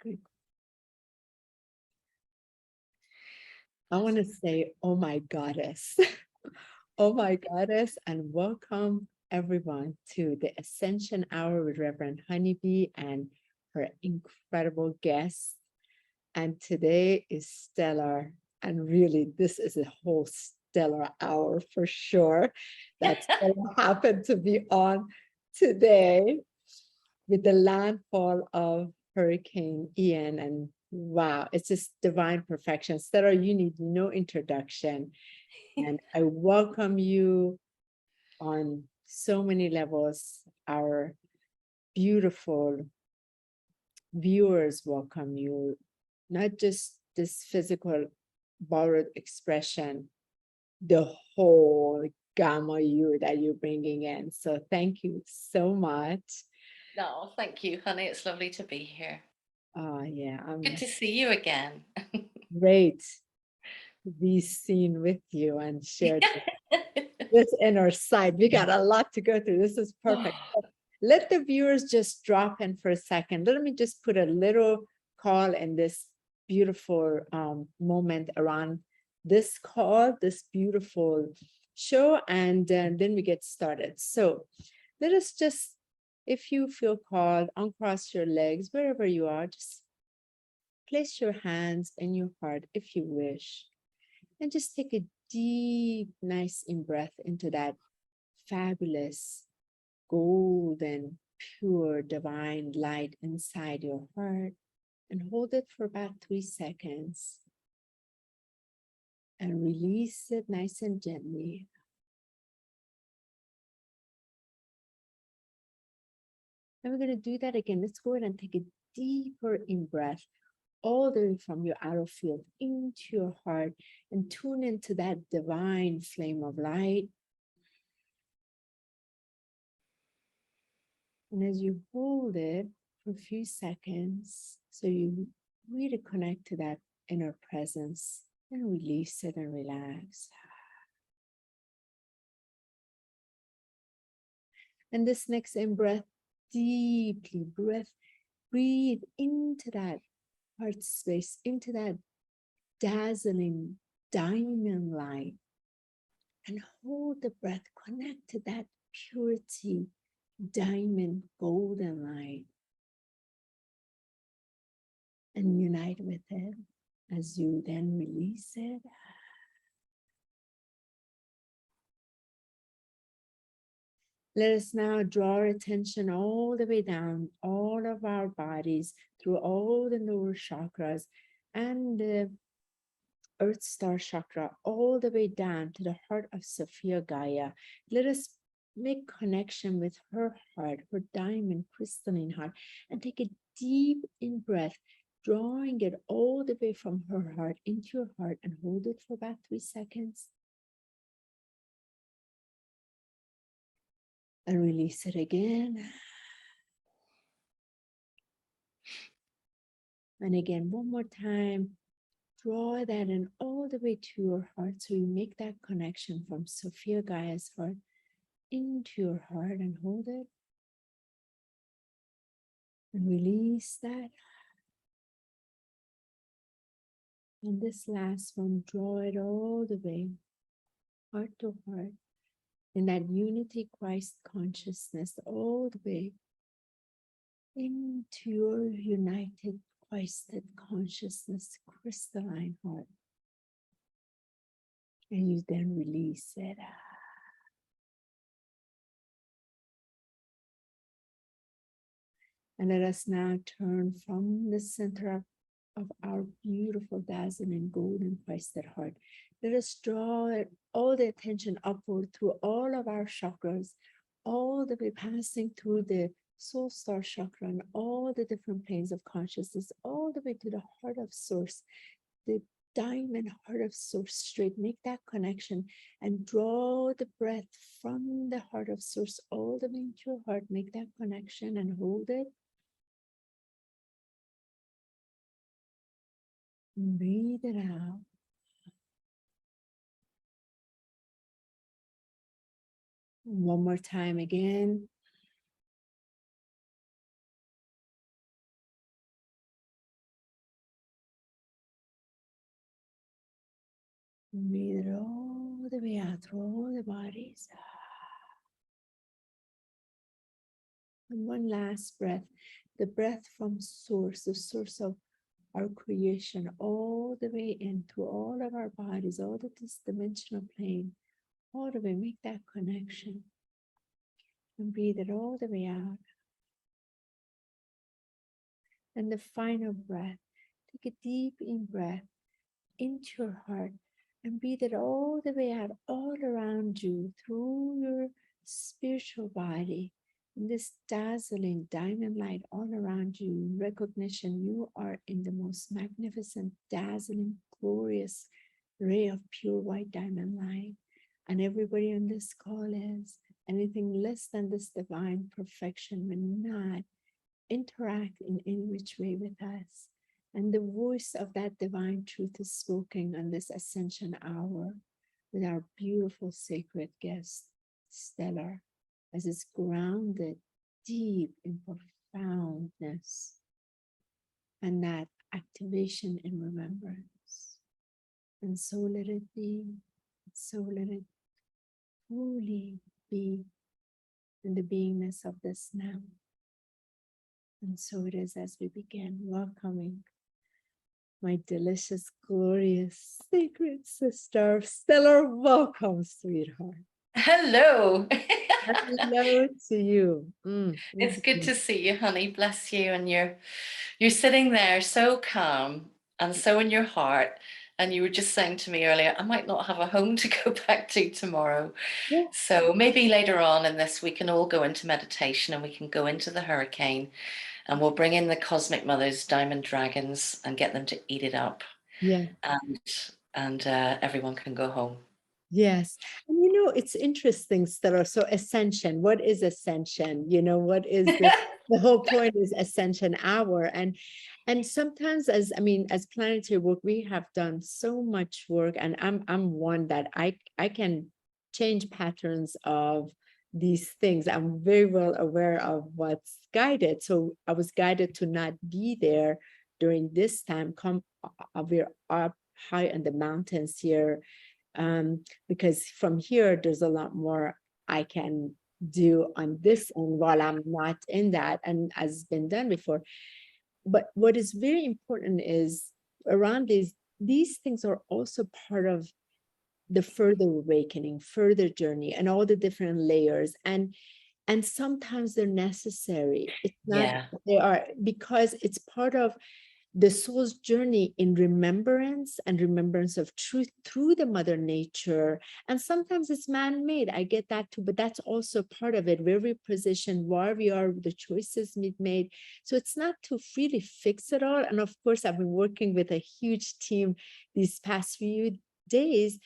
Good. I want to say, oh my goddess. Oh my goddess, and welcome everyone to the Ascension Hour with Reverend HoniB and her incredible guests. And today is stellar. And really, this is a whole stellar hour for sure. That's what happened to be on today with the landfall of Hurricane Ian. And wow, it's just divine perfection. Stella, you need no introduction. And I welcome you on so many levels. Our beautiful viewers welcome you, not just this physical borrowed expression, the whole gamma you that you're bringing in. So thank you so much. No, thank you, honey. It's lovely to be here. Oh yeah, I'm Good to see you again. great to be seen with you and share this inner side. We got a lot to go through. This is perfect. Let the viewers just drop in for a second. Let me just put a little call in this beautiful moment around this call, this beautiful show, and then we get started. So let us just, if you feel called, uncross your legs, wherever you are, just place your hands in your heart if you wish, and just take a deep, nice in-breath into that fabulous, golden, pure, divine light inside your heart, and hold it for about 3 seconds and release it nice and gently. And we're going to do that again. Let's go ahead and take a deeper in-breath all the way from your outer field into your heart and tune into that divine flame of light. And as you hold it for a few seconds, so you really connect to that inner presence, and release it and relax. And this next in-breath, deeply breathe into that heart space, into that dazzling diamond light, and hold the breath, connect to that purity, diamond golden light, and unite with it as you then release it. Let us now draw our attention all the way down, all of our bodies, through all the lower chakras and the Earth Star Chakra, all the way down to the heart of Sophia Gaia. Let us make connection with her heart, her diamond crystalline heart, and take a deep in-breath, drawing it all the way from her heart into your heart, and hold it for about 3 seconds. And release it again. And again, one more time, draw that in all the way to your heart. So you make that connection from Sophia Gaia's heart into your heart, and hold it. And release that. And this last one, draw it all the way, heart to heart, in that unity Christ consciousness, all the way into your united Christed consciousness, crystalline heart. And you then release it. And let us now turn from the center of our beautiful, dazzling, golden Christed heart. Let us draw it, all the attention upward through all of our chakras, all the way passing through the soul star chakra and all the different planes of consciousness, all the way to the heart of source, the diamond heart of source straight. Make that connection and draw the breath from the heart of source all the way into your heart. Make that connection and hold it. Breathe it out. One more time again. Breathe it all the way out through all the bodies. And one last breath, the breath from source, the source of our creation, all the way into all of our bodies, all of this dimensional plane, all the way, make that connection. And breathe it all the way out. And the final breath, take a deep in breath into your heart and breathe it all the way out, all around you, through your spiritual body. In this dazzling diamond light all around you, recognition you are in the most magnificent, dazzling, glorious ray of pure white diamond light. And everybody on this call is. Anything less than this divine perfection will not interact in any which way with us. And the voice of that divine truth is spoken on this ascension hour with our beautiful sacred guest, Stellar, as it's grounded deep in profoundness and that activation in remembrance. And so let it be, so let it truly be in the beingness of this now. And so it is as we begin, welcoming my delicious, glorious, sacred sister, Stellar. Welcome, sweetheart. Hello. Hello to you. It's good to see you, honey. Bless you. And you're sitting there so calm and so in your heart. And you were just saying to me earlier, I might not have a home to go back to tomorrow. Yeah. So maybe later on in this, we can all go into meditation and we can go into the hurricane and we'll bring in the cosmic mothers, diamond dragons, and get them to eat it up. Yeah. And everyone can go home. Yes. And it's interesting, Stella. So Ascension, what is Ascension? What is the whole point is Ascension hour. And sometimes as planetary work, we have done so much work, and I'm one that I can change patterns of these things. I'm very well aware of what's guided. So I was guided to not be there during this time. We're up high in the mountains here. Because from here, there's a lot more I can do on this end while I'm not in that, and has been done before. But what is very important is around these things are also part of the further awakening, further journey, and all the different layers. And sometimes they're necessary. It's not, they are, because it's part of the soul's journey in remembrance and remembrance of truth through the mother nature. And sometimes it's man-made, I get that too, but that's also part of it, where we position, where we are, the choices we've made. So it's not to really fix it all. And of course, I've been working with a huge team these past few days.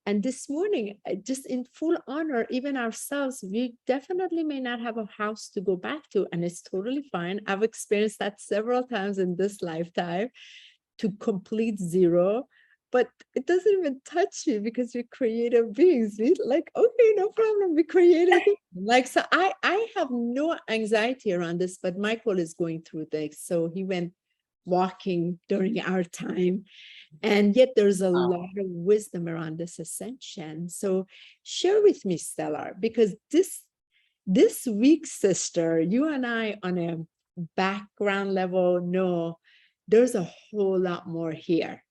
And this morning, just in full honor, even ourselves, we definitely may not have a house to go back to, and it's totally fine. I've experienced that several times in this lifetime, to complete zero, but it doesn't even touch me because we're creative beings. We like, okay, no problem, we created it. Like, so I have no anxiety around this, but Michael is going through this. So he went walking during our time. And yet there's a lot of wisdom around this ascension. So share with me, Stellar, because this week, sister, you and I on a background level know there's a whole lot more here.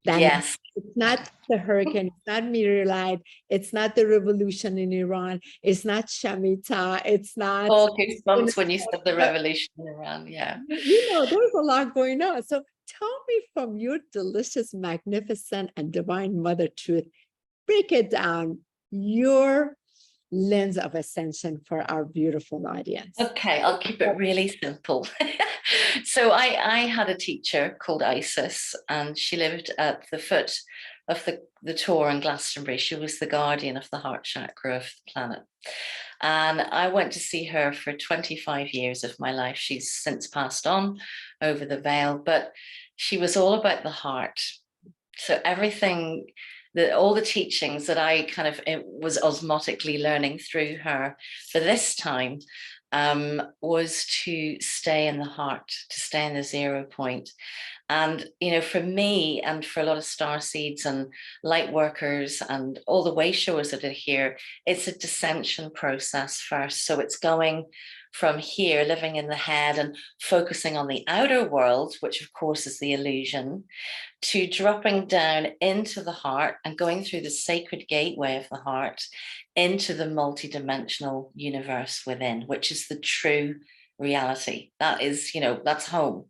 It's not the hurricane, it's not meteorite, it's not the revolution in Iran, it's not Shemitah, it's not all goosebumps when you said the revolution in Iran. There's a lot going on. So tell me, from your delicious, magnificent, and divine mother truth, break it down, your lens of ascension for our beautiful audience. Okay, I'll keep it really simple. So I had a teacher called Isis, and she lived at the foot of the Tor in Glastonbury. She was the guardian of the heart chakra of the planet. And I went to see her for 25 years of my life. She's since passed on over the veil, but she was all about the heart. So everything, all the teachings that I kind of was osmotically learning through her for this time was to stay in the heart, to stay in the 0 point. And, you know, for me and for a lot of star seeds and light workers and all the way showers that are here, it's a descension process first. So it's going from here, living in the head and focusing on the outer world, which of course is the illusion, to dropping down into the heart and going through the sacred gateway of the heart into the multidimensional universe within, which is the true reality. That is, you know, that's home.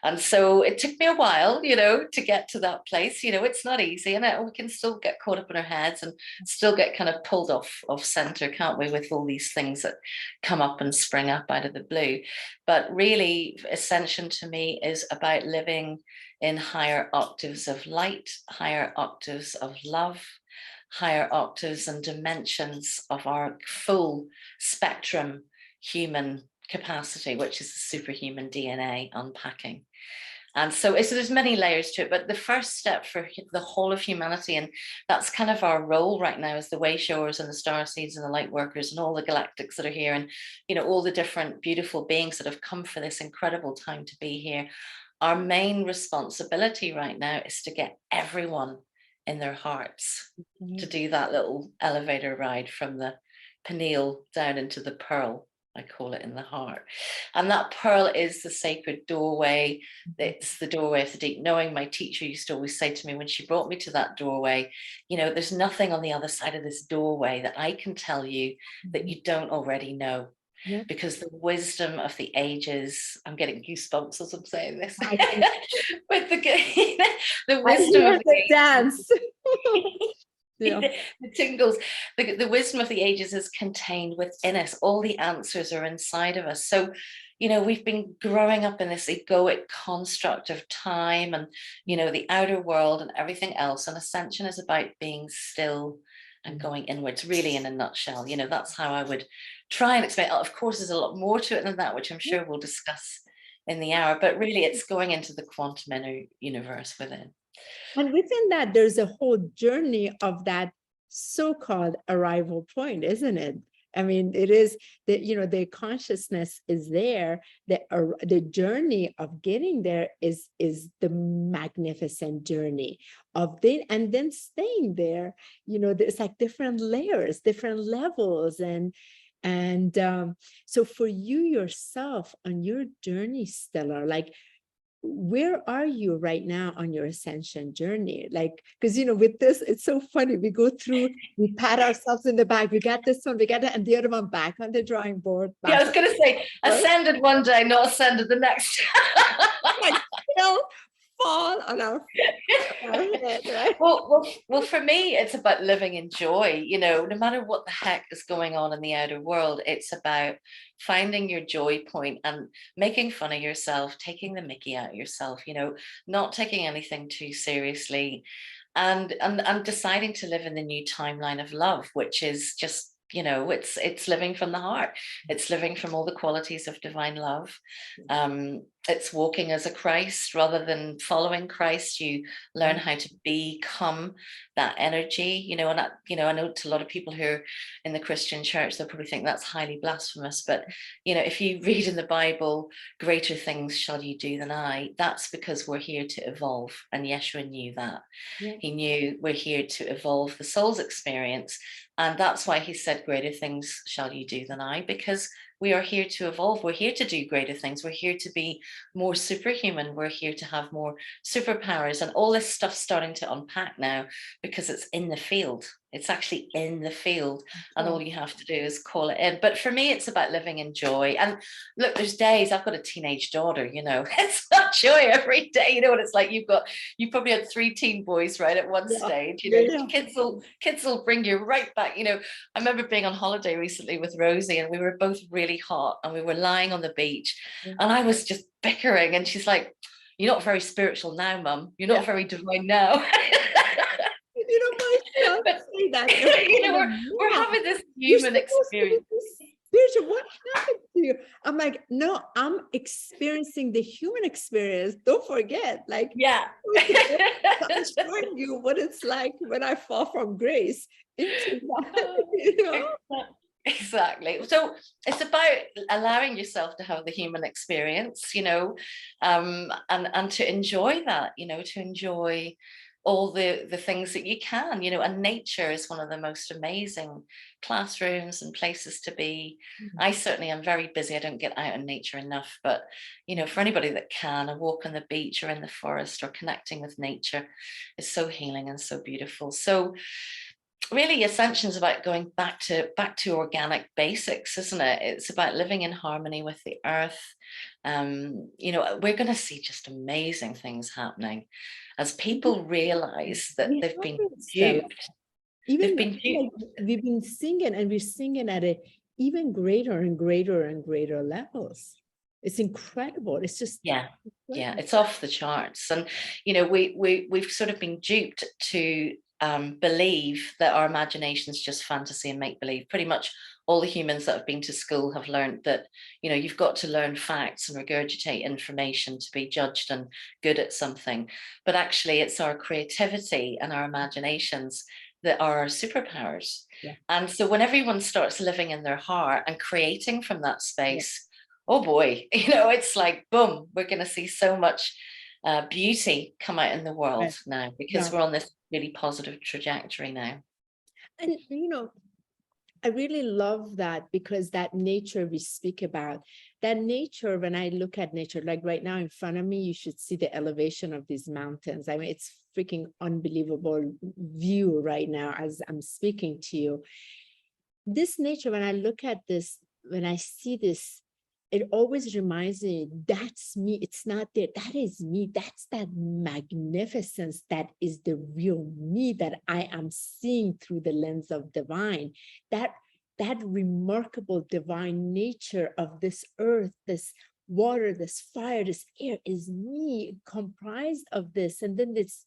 And so it took me a while, you know, to get to that place. You know, it's not easy, and we can still get caught up in our heads and still get kind of pulled off center, can't we, with all these things that come up and spring up out of the blue. But really, Ascension to me is about living in higher octaves of light, higher octaves of love, higher octaves and dimensions of our full spectrum human capacity, which is the superhuman DNA unpacking. And so there's many layers to it, but the first step for the whole of humanity, and that's kind of our role right now, as the way showers and the star seeds and the light workers and all the galactics that are here, and, you know, all the different beautiful beings that have come for this incredible time to be here. Our main responsibility right now is to get everyone in their hearts to do that little elevator ride from the pineal down into the pearl, I call it, in the heart. And that pearl is the sacred doorway. It's the doorway of the deep knowing. My teacher used to always say to me when she brought me to that doorway, you know, there's nothing on the other side of this doorway that I can tell you that you don't already know. Yeah. Because the wisdom of the ages, I'm getting goosebumps as I'm saying this, with the wisdom of the dance. Yeah. The tingles, the wisdom of the ages is contained within us. All the answers are inside of us. So, you know, we've been growing up in this egoic construct of time and, you know, the outer world and everything else. And Ascension is about being still and going inwards, really, in a nutshell. You know, that's how I would try and explain. Of course, there's a lot more to it than that, which I'm sure we'll discuss in the hour. But really, it's going into the quantum inner universe within. And within that, there's a whole journey of that so-called arrival point, isn't it? I mean, it is that, you know, the consciousness is there. The journey of getting there is the magnificent journey of and then staying there. You know, there's like different layers, different levels, and so for you yourself on your journey, Stellar, like, where are you right now on your ascension journey? Like, because, you know, with this, it's so funny. We go through, we pat ourselves in the back. We got this one, we got that, and the other one back on the drawing board. Yeah, I was going to say, ascended one day, not ascended the next. Like, you know, fall on our head, right? Well, for me, it's about living in joy. You know, no matter what the heck is going on in the outer world, it's about finding your joy point and making fun of yourself, taking the mickey out of yourself, you know, not taking anything too seriously, and deciding to live in the new timeline of love, which is just, you know, it's living from the heart. It's living from all the qualities of divine love. It's walking as a Christ rather than following Christ. You learn how to become that energy, you know. And that, you know, I know to a lot of people who are in the Christian church, they'll probably think that's highly blasphemous. But, you know, if you read in the Bible, greater things shall you do than I, that's because we're here to evolve. And Yeshua knew that. Yeah. He knew we're here to evolve the soul's experience. And that's why he said, greater things shall you do than I, because we are here to evolve. We're here to do greater things. We're here to be more superhuman. We're here to have more superpowers, and all this stuff's starting to unpack now because it's in the field. It's actually in the field, and all you have to do is call it in. But for me, it's about living in joy. And look, there's days, I've got a teenage daughter, you know, it's not joy every day. You know what it's like? You probably had 3 teen boys, right, at one stage. You know, kids will bring you right back. You know, I remember being on holiday recently with Rosie, and we were both really hot, and we were lying on the beach, and I was just bickering, and she's like, "You're not very spiritual now, Mum. You're not very divine now." You know, that. You know, we're having this human experience. Spiritual, what happened to you? I'm like, no, I'm experiencing the human experience. Don't forget, like, yeah, I'm showing you what it's like when I fall from grace into that, you know? Exactly. So it's about allowing yourself to have the human experience, and to enjoy that, to enjoy all the things that you can, and nature is one of the most amazing classrooms and places to be. I certainly am very busy. I don't get out in nature enough, but for anybody that can, a walk on the beach or in the forest or connecting with nature is so healing and so beautiful. So really, Ascension is about going back to organic basics, isn't it? It's about living in harmony with the earth. We're going to see just amazing things happening as people realize that We they've have been it, Stella. duped. They've Even been like duped. we've been singing, and we're singing at a even greater and greater and greater levels. It's incredible. It's just Yeah, incredible. it's off the charts, and we've sort of been duped to believe that our imagination is just fantasy and make believe. Pretty much all the humans that have been to school have learned that you've got to learn facts and regurgitate information to be judged and good at something, but actually it's our creativity and our imaginations that are our superpowers. Yeah. And so when everyone starts living in their heart and creating from that Yeah. space, oh boy, it's like, boom, we're going to see so much beauty come out in the world Right. now, because Yeah. we're on this really positive trajectory now. And I really love that, because that nature we speak about, that nature, when I look at nature, like right now in front of me, you should see the elevation of these mountains. I mean, it's freaking unbelievable view right now as I'm speaking to you. This nature, when I look at this, when I see this, it always reminds me, that's me. It's not there. That is me. That's that magnificence. That is the real me that I am seeing through the lens of divine. That remarkable divine nature of this earth, this water, this fire, this air is me, comprised of this. And then it's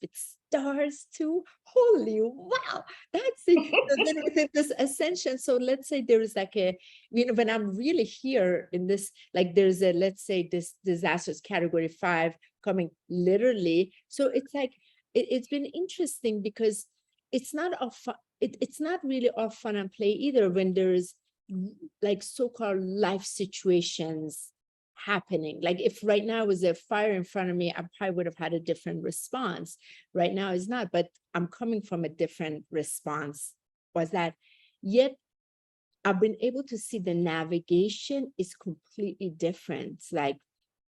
stars too. Holy wow, that's it. So then within this ascension, so let's say there is like a, when I'm really here in this, like there's a, let's say this disasters category 5 coming literally. So it's like, it's been interesting, because it's not a it's not really all fun and play either when there's like so-called life situations happening. Like if right now was a fire in front of me, I probably would have had a different response. Right now is not, but I'm coming from a different response. Was that yet I've been able to see the navigation is completely different. Like,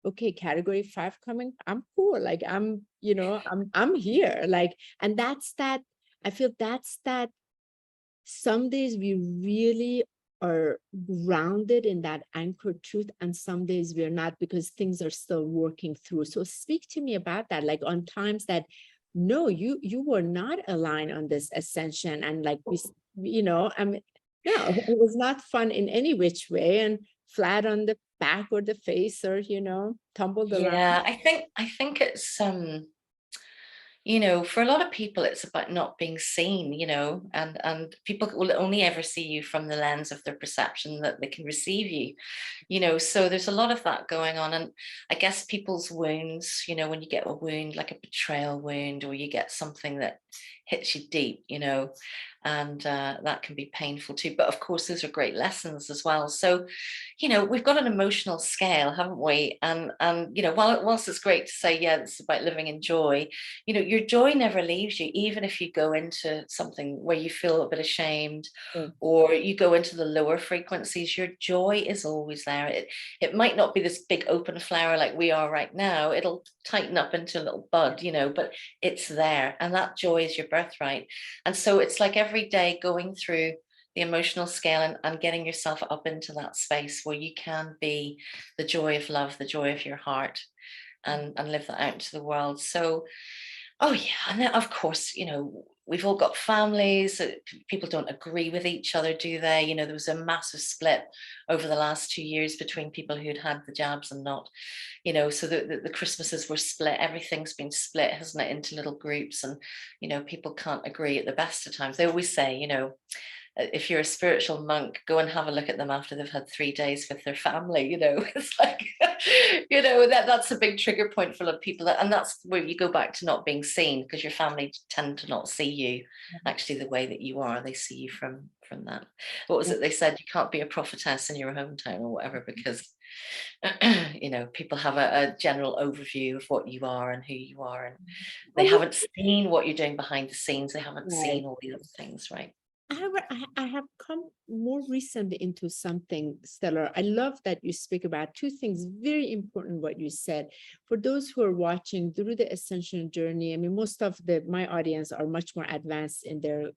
okay, category 5 coming, I'm cool. Like I'm here. Like, and that's that, I feel that's that some days we really are grounded in that anchored truth, and some days we're not, because things are still working through. So speak to me about that, like on times that no, you were not aligned on this ascension, and like I mean, no, it was not fun in any which way, and flat on the back or the face, or tumbled around. Yeah, I think it's for a lot of people, it's about not being seen, and people will only ever see you from the lens of their perception that they can receive you, so there's a lot of that going on. And I guess people's wounds, when you get a wound, like a betrayal wound, or you get something that hits you deep, and that can be painful too. But of course, those are great lessons as well. So, we've got an emotional scale, haven't we? And whilst it's great to say, yeah, it's about living in joy, your joy never leaves you, even if you go into something where you feel a bit ashamed, or you go into the lower frequencies, your joy is always there. It might not be this big open flower like we are right now. It'll tighten up into a little bud, but it's there. And that joy is your birthright. And so it's like every day going through the emotional scale and getting yourself up into that space where you can be the joy of love, the joy of your heart, and live that out into the world. So, oh yeah, and then of course, we've all got families. People don't agree with each other, do they? There was a massive split over the last 2 years between people who'd had the jabs and not. So the Christmases were split. Everything's been split, hasn't it, into little groups, and people can't agree at the best of times. They always say, if you're a spiritual monk, go and have a look at them after they've had 3 days with their family. It's like, that's a big trigger point for a lot of people. And that's where you go back to not being seen, because your family tend to not see you actually the way that you are. They see you from from that. What was it they said? You can't be a prophetess in your hometown or whatever, because people have a general overview of what you are and who you are, and they haven't seen what you're doing behind the scenes. They haven't seen all the other things, right? I have come more recently into something, Stellar. I love that you speak about two things, very important what you said. For those who are watching through the Ascension journey, I mean, most of my audience are much more advanced in their,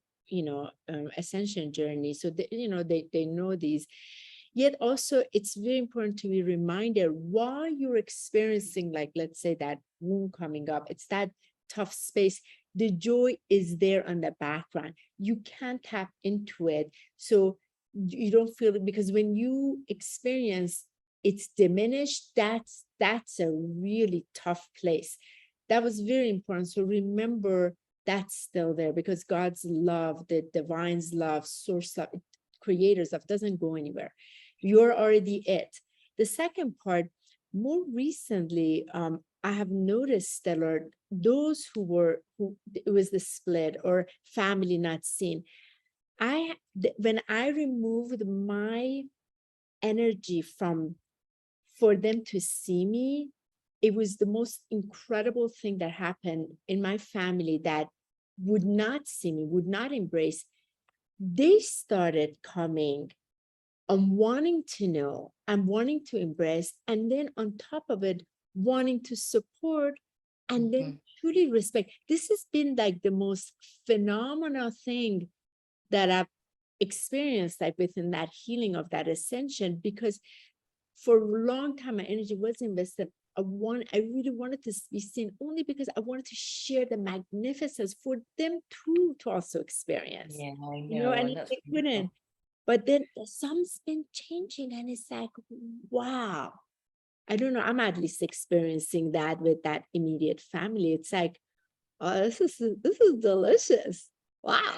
Ascension journey. So, they know these. Yet also, it's very important to be reminded while you're experiencing, like, let's say that womb coming up, it's that tough space, the joy is there on the background. You can't tap into it. So you don't feel it, because when you experience it's diminished, that's a really tough place. That was very important. So remember that's still there, because God's love, the divine's love, source love, creator's love doesn't go anywhere. You're already it. The second part, more recently, I have noticed that those who it was the split or family not seen. When I removed my energy for them to see me, it was the most incredible thing that happened in my family that would not see me, would not embrace. They started coming and wanting to know and wanting to embrace, and then on top of it, wanting to support and then truly respect. This has been like the most phenomenal thing that I've experienced, like within that healing of that ascension, because for a long time my energy was invested. I really wanted to be seen, only because I wanted to share the magnificence for them too to also experience. Yeah, I know, and they couldn't. But then some's been changing, and it's like, wow. I don't know, I'm at least experiencing that with that immediate family. It's like, oh, this is delicious. Wow.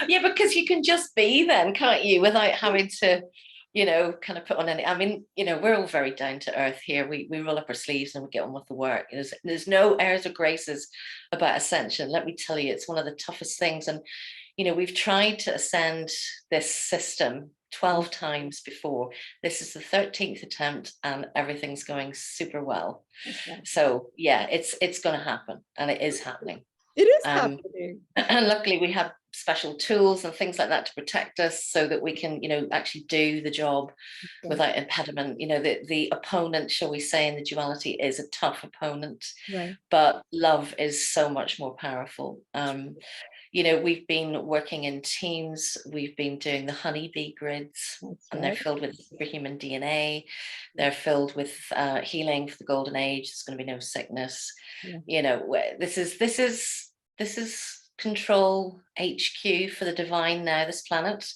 Yeah, because you can just be then, can't you, without having to, kind of put on any, I mean, we're all very down to earth here. We roll up our sleeves and we get on with the work. There's no airs or graces about Ascension. Let me tell you, it's one of the toughest things. And we've tried to ascend this system 12 times before. This is the 13th attempt, and everything's going super well. Okay. So yeah, it's going to happen, and it is happening. It is happening. And luckily we have special tools and things like that to protect us, so that we can, actually do the job without impediment. The opponent, shall we say, in the duality is a tough opponent, right? But love is so much more powerful. We've been working in teams. We've been doing the HoniB grids, and they're filled with superhuman DNA. They're filled with healing for the golden age. There's going to be no sickness. Yeah. This is control HQ for the divine now, this planet,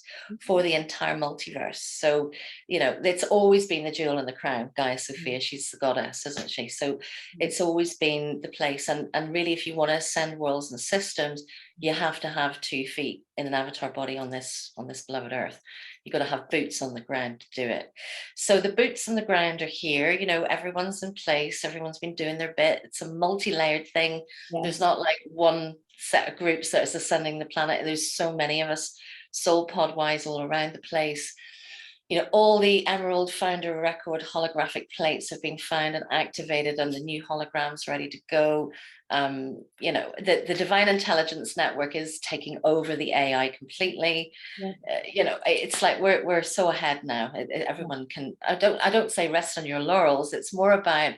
for the entire multiverse. So, it's always been the jewel in the crown. Gaia Sophia, she's the goddess, isn't she? So it's always been the place. And really, if you want to ascend worlds and systems, you have to have 2 feet in an avatar body on this beloved earth. You've got to have boots on the ground to do it. So the boots on the ground are here. Everyone's in place. Everyone's been doing their bit. It's a multi-layered thing. Yes. There's not like one set of groups that is ascending the planet. There's so many of us, soul pod wise, all around the place. All the Emerald Founder Record holographic plates have been found and activated, and the new holograms ready to go. The Divine Intelligence Network is taking over the AI completely. Yeah. It's like we're so ahead now. Everyone can. I don't say rest on your laurels. It's more about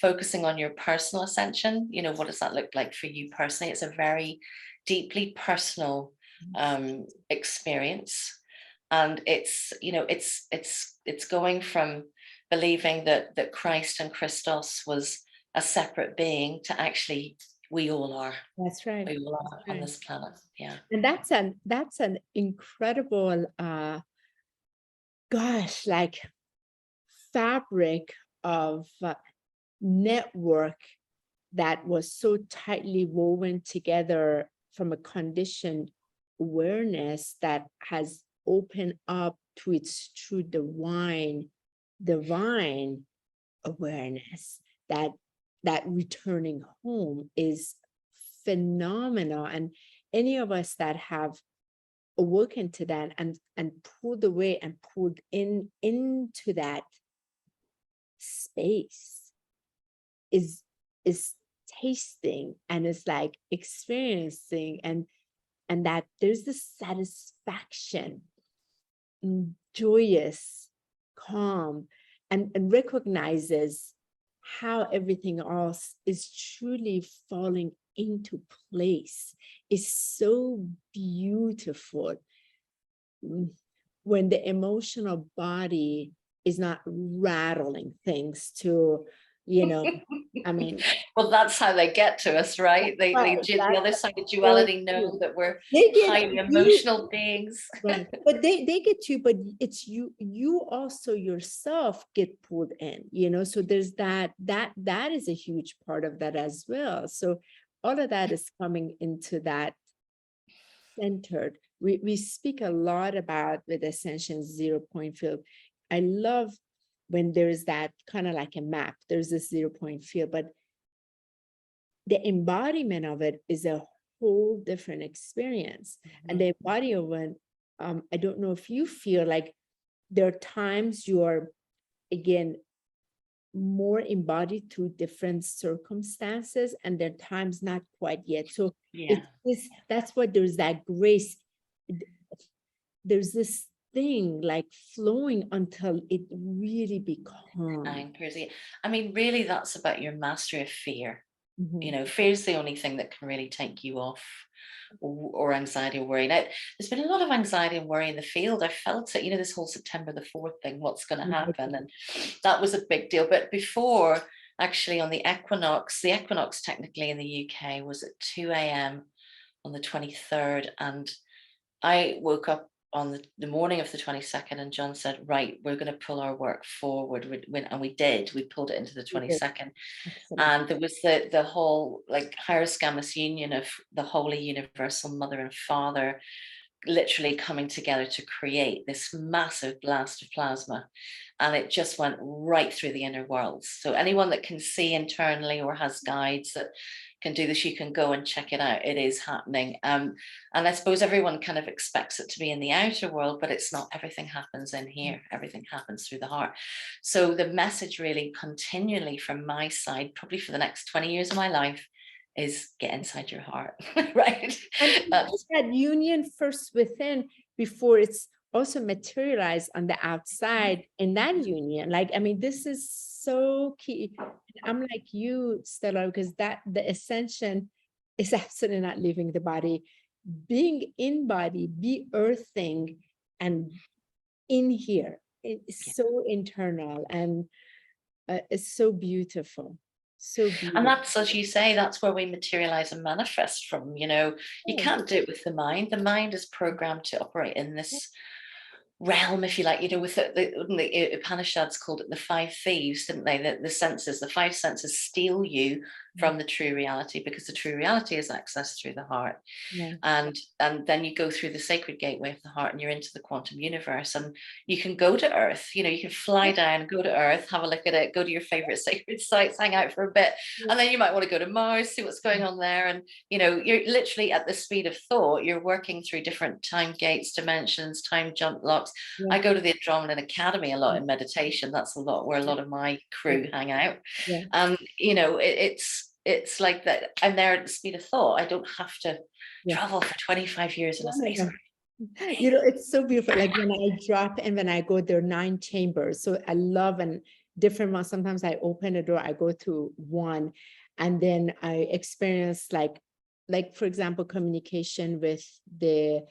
focusing on your personal ascension. What does that look like for you personally? It's a very deeply personal experience. And it's going from believing that Christ and Christos was a separate being to actually we all are. That's right. We all are on this planet. Yeah. And that's an incredible like fabric of network that was so tightly woven together from a conditioned awareness that has opened up to its true divine awareness. That returning home is phenomenal. And any of us that have awoken to that and pulled away and pulled into that space is tasting and is like experiencing and that there's this satisfaction, joyous, calm, and recognizes how everything else is truly falling into place is so beautiful. When the emotional body is not rattling things to, you know, I mean, well, that's how they get to us, right? The other side of duality know that we're highly emotional beings. Right. But they get you, but it's you also yourself get pulled in, you know, so there's that is a huge part of that as well. So all of that is coming into that centered. We speak a lot about with Ascension 0 point field. I love when there's that kind of like a map, there's this 0 point field, but the embodiment of it is a whole different experience. And the embodiment of it, I don't know if you feel like there are times you are, again, more embodied through different circumstances, and there are times not quite yet. So that's what there's that grace. There's this thing like flowing until it really becomes. I mean, really, that's about your mastery of fear. You know, fear is the only thing that can really take you off, or anxiety or worry. Now, there's been a lot of anxiety and worry in the field. I felt it, you know, this whole September the 4th thing, what's going to happen? And that was a big deal. But before, actually, on the equinox technically in the UK was at 2 a.m. on the 23rd. And I woke up on the morning of the 22nd, and John said, right, we're going to pull our work forward. And we did. We pulled it into the 22nd. And there was the whole like hieroscamus union of the Holy Universal Mother and Father literally coming together to create this massive blast of plasma. And it just went right through the inner worlds. So anyone that can see internally or has guides that can do this, you can go and check it out. It is happening. And I suppose everyone kind of expects it to be in the outer world, but it's not. Everything happens in here. Everything happens through the heart. So the message really continually from my side, probably for the next 20 years of my life, is get inside your heart, right? And that union first within before it's also materialized on the outside in that union. Like, I mean, this is so key. I'm like you, Stella, because that the ascension is absolutely not leaving the body. Being in body, be earthing and in here. It's so internal and it's so beautiful. So beautiful. And that's, as you say, that's where we materialize and manifest from. You know, you can't do it with the mind. The mind is programmed to operate in this realm, if you like, you know, with the Upanishads called it the 5 thieves, didn't they? The senses, the 5 senses steal you from the true reality, because the true reality is accessed through the heart. And then you go through the sacred gateway of the heart and you're into the quantum universe, and you can go to Earth, you know, you can fly down, go to Earth, have a look at it, go to your favorite sacred sites, hang out for a bit, and then you might want to go to Mars, see what's going on there. And, you know, you're literally at the speed of thought, you're working through different time gates, dimensions, time jump locks. I go to the Andromedan Academy a lot in meditation. That's a lot where a lot of my crew hang out. And, you know, it's like that. I'm there at the speed of thought. I don't have to travel for 25 years in a space. You know, it's so beautiful. Like when I drop and when I go, there are 9 chambers. So I love and different ones. Sometimes I open a door, I go through one, and then I experience like for example, communication with the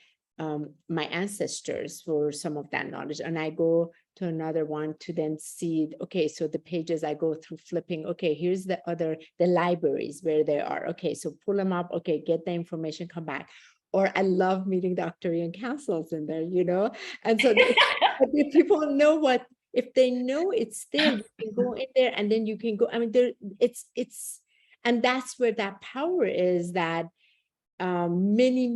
my ancestors for some of that knowledge. And I go to another one to then see, okay, so the pages I go through flipping, okay, here's the libraries where they are. Okay, so pull them up, okay, get the information, come back. Or I love meeting the Arcturian councils in there, you know? And so if people know what, if they know it's there, you can go in there and then you can go, I mean, it's, and that's where that power is that many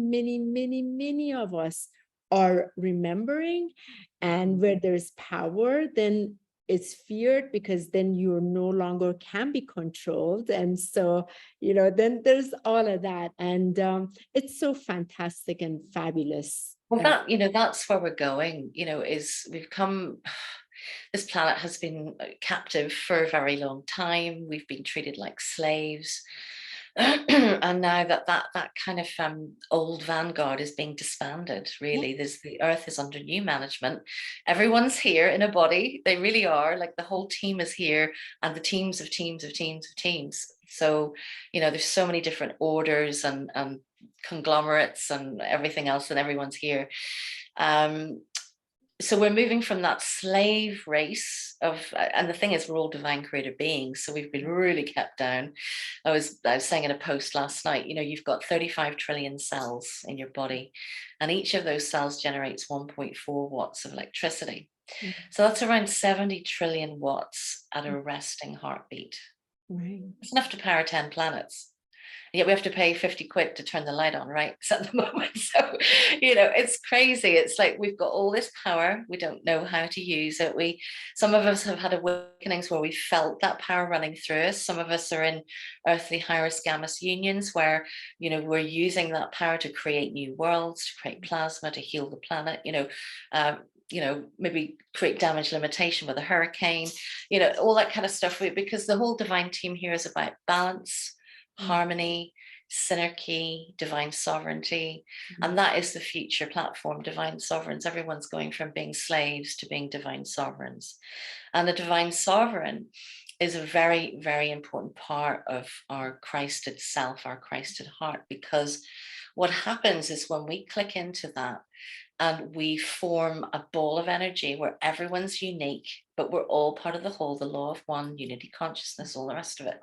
of us are remembering, and where there's power, then it's feared because then you no longer can be controlled. And so, you know, then there's all of that. And it's so fantastic and fabulous. Well, that, you know, that's where we're going, you know, is we've come, this planet has been captive for a very long time. We've been treated like slaves. And now that kind of old vanguard is being disbanded, really. There's, the earth is under new management. Everyone's here in a body. They really are. Like, the whole team is here, and the teams of teams of teams of teams. So, you know, there's so many different orders and conglomerates and everything else, and everyone's here. So we're moving from that slave race of, and the thing is, we're all divine creator beings, so we've been really kept down. I was saying in a post last night, you know, you've got 35 trillion cells in your body, and each of those cells generates 1.4 watts of electricity. So that's around 70 trillion watts at a resting heartbeat. Right. It's enough to power 10 planets. Yet we have to pay 50 quid to turn the light on, right? So at the moment, so, you know, it's crazy. It's like, we've got all this power, we don't know how to use it. Some of us have had awakenings where we felt that power running through us. Some of us are in earthly high-risk gamma unions where, you know, we're using that power to create new worlds, to create plasma, to heal the planet, you know, maybe create damage limitation with a hurricane, you know, all that kind of stuff. Because the whole divine team here is about balance, harmony, synergy, divine sovereignty. And that is the future platform, divine sovereigns. Everyone's going from being slaves to being divine sovereigns. And the divine sovereign is a very, very important part of our Christed self, our Christed heart, because what happens is when we click into that, and we form a ball of energy where everyone's unique, but we're all part of the whole, the law of one, unity consciousness, all the rest of it.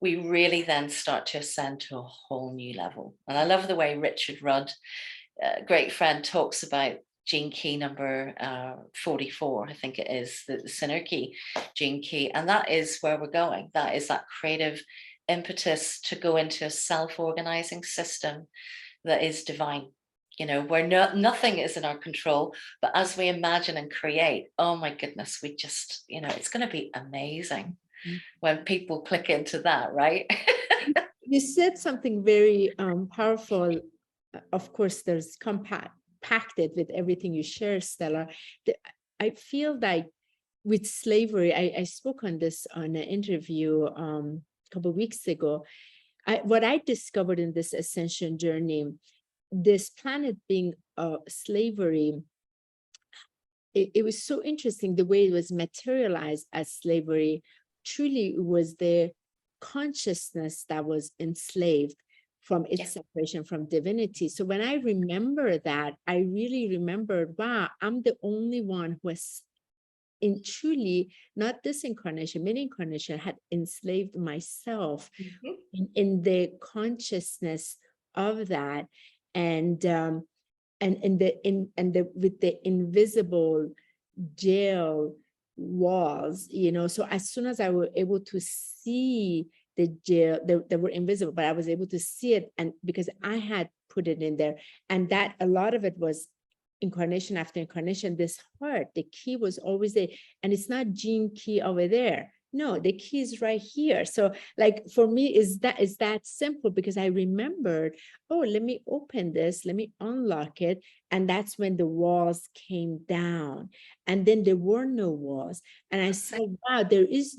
We really then start to ascend to a whole new level. And I love the way Richard Rudd, a great friend, talks about gene key number 44, I think it is, the synergy gene key. And that is where we're going. That is that creative impetus to go into a self-organizing system that is divine. You know, where nothing is in our control, but as we imagine and create, oh my goodness, we just, you know, it's going to be amazing when people click into that, right? You said something very powerful. Of course, there's compacted with everything you share, Stella. I feel like with slavery, I spoke on this on an interview a couple of weeks ago. What I discovered in this ascension journey, this planet being slavery, it was so interesting the way it was materialized as slavery. Truly, it was the consciousness that was enslaved from its separation from divinity. So when I remember that, I really remembered, wow, I'm the only one who has, in truly, not this incarnation, many incarnation, had enslaved myself in the consciousness of that. And with the invisible jail walls, you know, so as soon as I were able to see the jail, they were invisible, but I was able to see it, and because I had put it in there, and that a lot of it was incarnation after incarnation, this heart, the key was always there, and it's not gene key over there. No, the key is right here. So like for me, is that simple, because I remembered, oh, let me open this, let me unlock it. And that's when the walls came down, and then there were no walls. And I said, wow, there is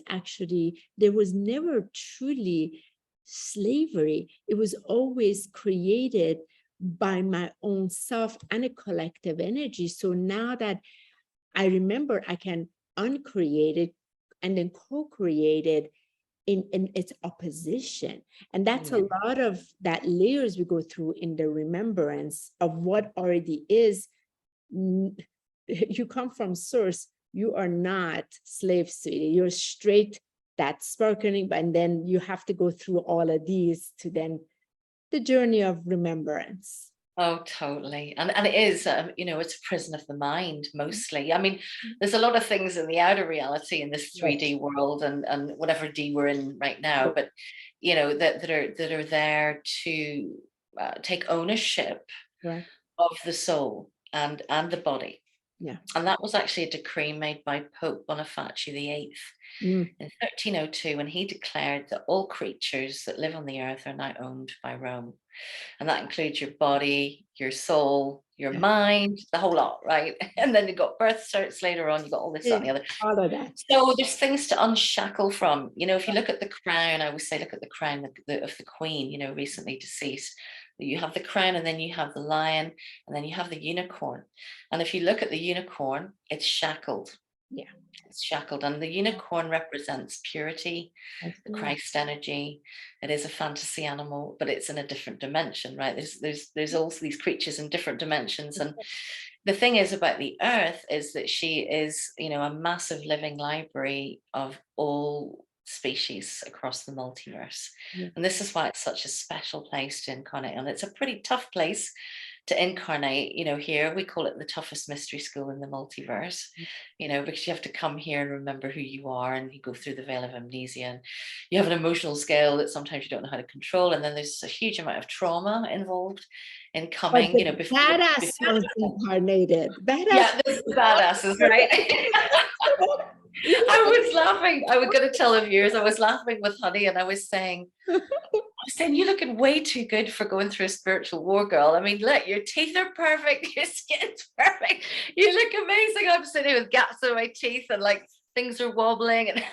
actually, there was never truly slavery. It was always created by my own self and a collective energy. So now that I remember, I can uncreate it and then co-create it in its opposition. And that's a lot of that layers we go through in the remembrance of what already is. You come from source, you are not slave city, you're straight that sparkling, and then you have to go through all of these to then the journey of remembrance. Oh, totally. And it is, you know, it's a prison of the mind, mostly. I mean, there's a lot of things in the outer reality in this 3D world and whatever D we're in right now, but, you know, that are there to take ownership of the soul and the body. Yeah. And that was actually a decree made by Pope Boniface VIII Mm. in 1302, when he declared that all creatures that live on the earth are now owned by Rome. And that includes your body, your soul, your Yeah. mind, the whole lot, right? And then you've got birth certs later on, you've got all this, that, and the other. All of that. So there's things to unshackle from. You know, if you look at the crown, I always say, look at the crown of the queen, you know, recently deceased. You have the crown, and then you have the lion, and then you have the unicorn. And if you look at the unicorn, it's shackled. Yeah. It's shackled. And the unicorn represents purity, That's the right. Christ energy. It is a fantasy animal, but it's in a different dimension, right? There's also these creatures in different dimensions. And the thing is about the earth is that she is, you know, a massive living library of all species across the multiverse. Yeah. And this is why it's such a special place to incarnate. And it's a pretty tough place to incarnate. You know, here we call it the toughest mystery school in the multiverse, you know, because you have to come here and remember who you are, and you go through the veil of amnesia, and you have an emotional scale that sometimes you don't know how to control. And then there's a huge amount of trauma involved in But coming, you know, the badass ones incarnated. Badass. yeah, this is badasses, right? I was laughing. I was going to tell the viewers, I was laughing with Honi, and I was saying, you're looking way too good for going through a spiritual war, girl. I mean, look, your teeth are perfect, your skin's perfect, you look amazing. I'm sitting with gaps in my teeth, and like things are wobbling. And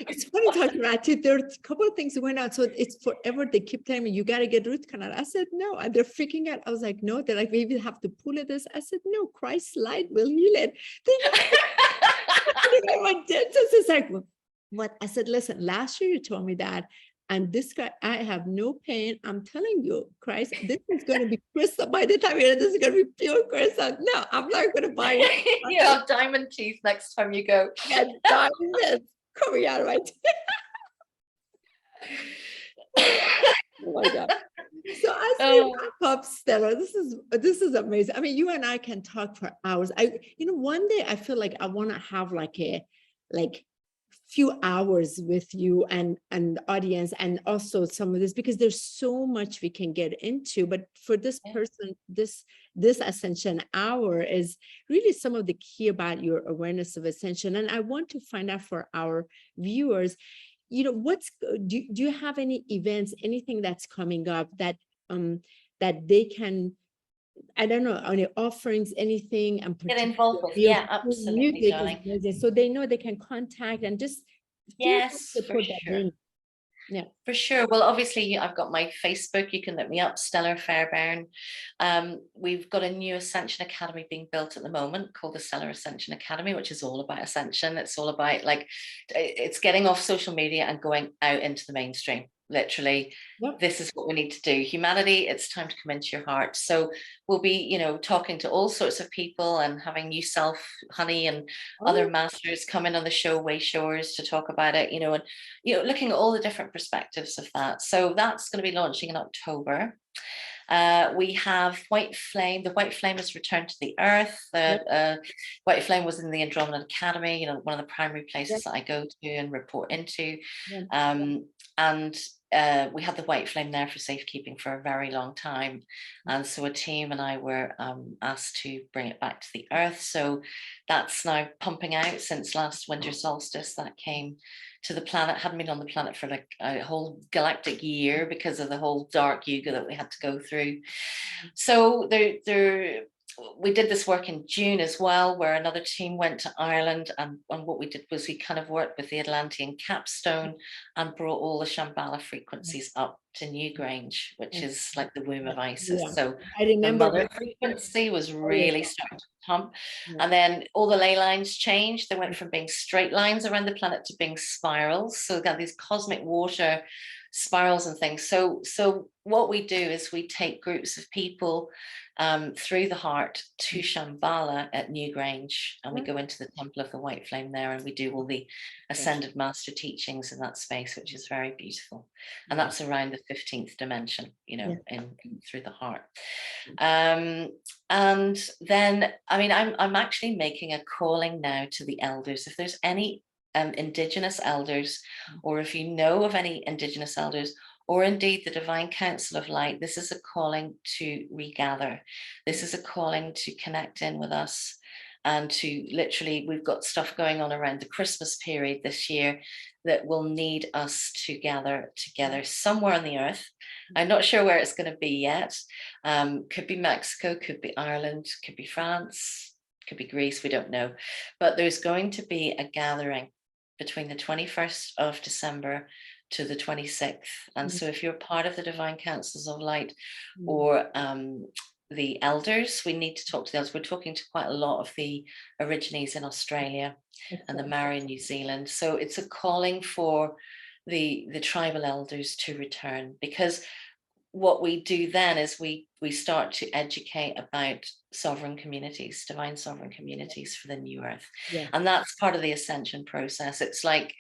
it's funny talking about it. There are a couple of things that went on. So it's forever. They keep telling me, you got to get root canal. I said, no. And they're freaking out. I was like, no. They're like, maybe have to pull it. I said, no, Christ's light will heal it. My dentist is like, what? I said, listen, last year you told me that. And this guy, I have no pain. I'm telling you, Christ, this is going to be crystal. By the time you're this is going to be pure crystal. No, I'm not going to buy it. You have diamond teeth next time you go. Yeah, diamonds coming out of my teeth. Oh my God. So I say wrap up, Stella. This is amazing. I mean, you and I can talk for hours. One day I feel like I want to have like few hours with you and the audience, and also some of this, because there's so much we can get into. But for this person, this Ascension hour is really some of the key about your awareness of Ascension. And I want to find out for our viewers, do you have any events, anything that's coming up that they can, I don't know, any offerings, anything, and Get involved with? your Yeah, absolutely, music darling. is amazing, so they know they can contact and just Yes, to for put that sure. in. Yeah, for sure. Well, obviously, I've got my Facebook. You can look me up, Stellar Fairbairn. We've got a new Ascension Academy being built at the moment called the Stellar Ascension Academy, which is all about Ascension. It's all about, like, it's getting off social media and going out into the mainstream. Literally, this is what we need to do. Humanity, it's time to come into your heart. So we'll be, talking to all sorts of people and having yourself, Honi, and other masters come in on the show, way showers, to talk about it, and looking at all the different perspectives of that. So that's going to be launching in October. We have White Flame. The White Flame has returned to the earth. White Flame was in the Andromeda Academy, one of the primary places that I go to and report into. And we had the White Flame there for safekeeping for a very long time. And so a team and I were asked to bring it back to the earth. So that's now pumping out since last winter solstice. That came to the planet. Hadn't been on the planet for like a whole galactic year because of the whole dark yuga that we had to go through. So we did this work in June as well, where another team went to Ireland, and what we did was we kind of worked with the Atlantean capstone and brought all the Shambhala frequencies up to Newgrange, which is like the womb of Isis. So I remember the mother frequency was really starting to pump. And then all the ley lines changed. They went from being straight lines around the planet to being spirals. So we got these cosmic water spirals and things. So what we do is we take groups of people through the heart to Shambhala at Newgrange, and we go into the Temple of the White Flame there, and we do all the ascended master teachings in that space, which is very beautiful. And that's around the 15th dimension, in through the heart. And then, I mean, I'm actually making a calling now to the elders. If there's any Indigenous elders, or if you know of any Indigenous elders, or indeed the Divine Council of Light, this is a calling to regather. This is a calling to connect in with us and to literally, we've got stuff going on around the Christmas period this year that will need us to gather together somewhere on the earth. I'm not sure where it's going to be yet. Could be Mexico, could be Ireland, could be France, could be Greece, we don't know. But there's going to be a gathering between the 21st of December to the 26th. And so if you're part of the Divine Councils of Light or the elders, we need to talk to the elders. We're talking to quite a lot of the Aborigines in Australia and the Maori in New Zealand. So it's a calling for the tribal elders to return, because what we do then is we start to educate about sovereign communities, divine sovereign communities for the new earth. And that's part of the ascension process. It's like,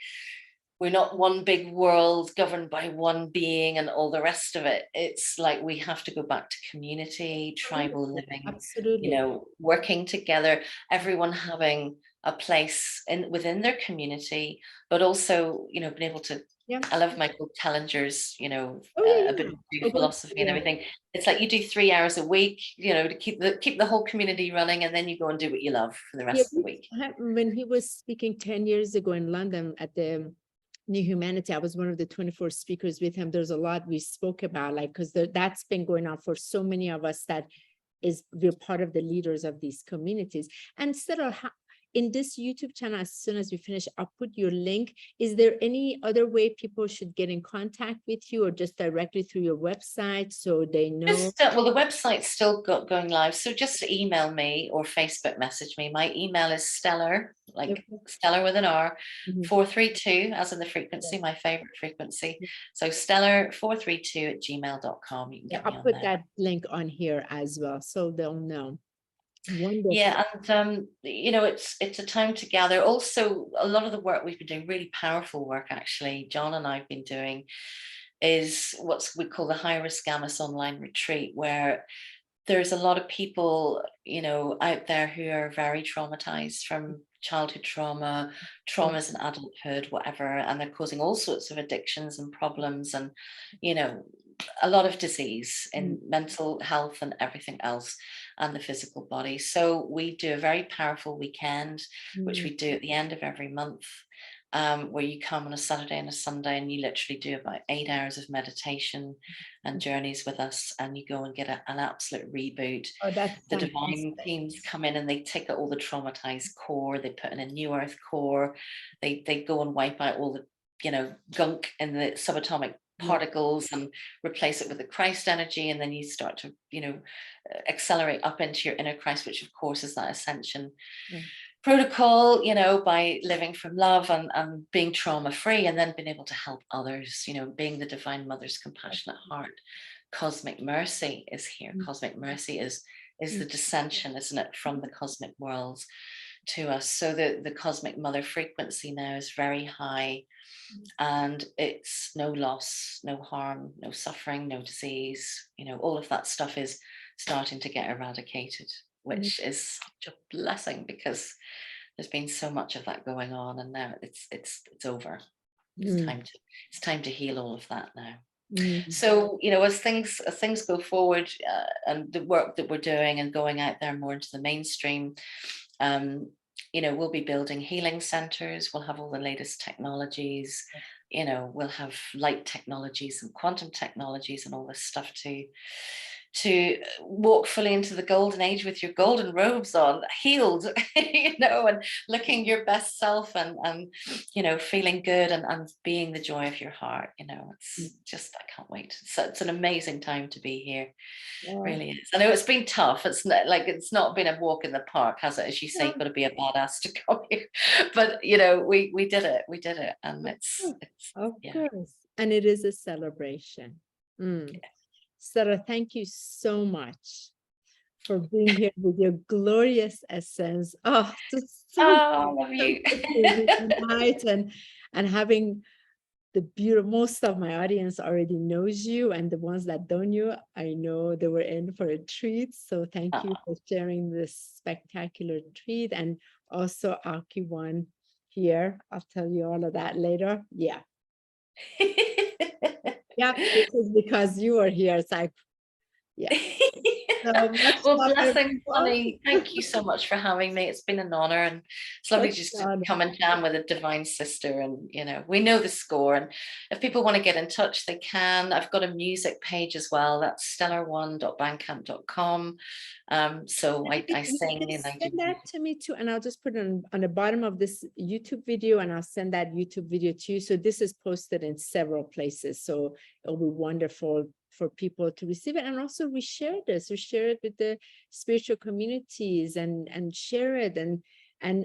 we're not one big world governed by one being and all the rest of it. It's like we have to go back to community, tribal living, absolutely, you know, working together, everyone having a place within their community, but also, you know, being able to, I love Michael Tellinger's, you know, a bit of philosophy and everything. It's like you do 3 hours a week, you know, to keep the whole community running, and then you go and do what you love for the rest of the week. When he was speaking 10 years ago in London at the New Humanity, I was one of the 24 speakers with him. There's a lot we spoke about, like, because that's been going on for so many of us that we're part of the leaders of these communities. And Sarah, in this YouTube channel, as soon as we finish, I'll put your link. Is there any other way people should get in contact with you, or just directly through your website so they know? Well, the website's still going live, so just email me or Facebook message me. My email is stellar, like stellar with an R, 432, as in the frequency, my favorite frequency. So stellar432@gmail.com. You can get me I'll put that link on here as well, so they'll know. Wonderful. Yeah, and you know, it's a time to gather. Also, a lot of the work we've been doing, really powerful work actually, John and I've been doing, is what we call the High Risk Gammas online retreat, where there's a lot of people, you know, out there who are very traumatized from childhood trauma, traumas in adulthood, whatever, and they're causing all sorts of addictions and problems, and, you know, a lot of disease in mental health and everything else, and the physical body. So we do a very powerful weekend, which we do at the end of every month, where you come on a Saturday and a Sunday, and you literally do about 8 hours of meditation and journeys with us, and you go and get an absolute reboot. The divine teams come in and they take out all the traumatized core, they put in a new earth core, they go and wipe out all the, you know, gunk in the subatomic particles and replace it with the Christ energy, and then you start to, you know, accelerate up into your inner Christ, which of course is that ascension protocol, you know, by living from love and being trauma free, and then being able to help others, you know, being the divine mother's compassionate heart. Cosmic mercy is here. Cosmic mercy is the descension, isn't it, from the cosmic worlds to us. So the cosmic mother frequency now is very high, and it's no loss, no harm, no suffering, no disease, you know, all of that stuff is starting to get eradicated, which is such a blessing, because there's been so much of that going on, and now it's over. It's time to heal all of that now. So, you know, as things go forward, and the work that we're doing and going out there more into the mainstream, you know, we'll be building healing centers. We'll have all the latest technologies. You know, we'll have light technologies and quantum technologies and all this stuff to walk fully into the golden age with your golden robes on, healed, you know, and looking your best self, and you know, feeling good, and being the joy of your heart. You know, it's just, I can't wait. So it's an amazing time to be here. It really is. I know it's been tough. It's not like, it's not been a walk in the park, has it? As you say, you've got to be a badass to come here. But you know, we did it. We did it, and it's of course, and it is a celebration. Sarah, thank you so much for being here with your glorious essence. Oh, just so I love you. Tonight, and having the beautiful, most of my audience already knows you, and the ones that don't know, I know they were in for a treat. So thank you for sharing this spectacular treat, and also Aki one here. I'll tell you all of that later. Yeah. Yeah, this is because you are here. It's like, yeah. So much Well, love, blessings, everyone. Honi. Thank you so much for having me. It's been an honor, and it's lovely Such just an to honor. come and jam with a divine sister. And we know the score. And if people want to get in touch, they can. I've got a music page as well. That's stellar1.bandcamp.com. So I You sing can and I do. send that to me too, and I'll just put it on the bottom of this YouTube video, and I'll send that YouTube video to you. So this is posted in several places, so it'll be wonderful for people to receive it. And also we share this, we share it with the spiritual communities, and share it, and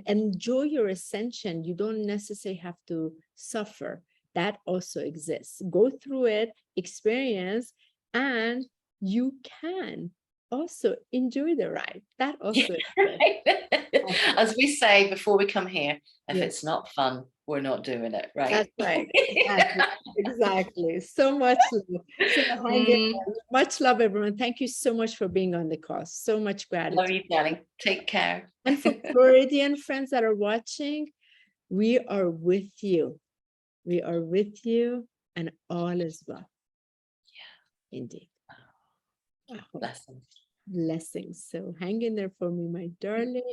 enjoy your ascension. You don't necessarily have to suffer. That also exists. Go through it, experience, and you can also enjoy the ride. That also exists. As we say before we come here, if Yes, it's not fun, we're not doing it, right? that's right. Exactly. Exactly. So much love. So hang in Mm, there. Much love, everyone. Thank you so much for being on the call. So much love gratitude. you, darling. Take care. And for Floridian friends that are watching, we are with you. We are with you, and all is well. Yeah, indeed. Blessings. Blessings. So hang in there for me, my darling.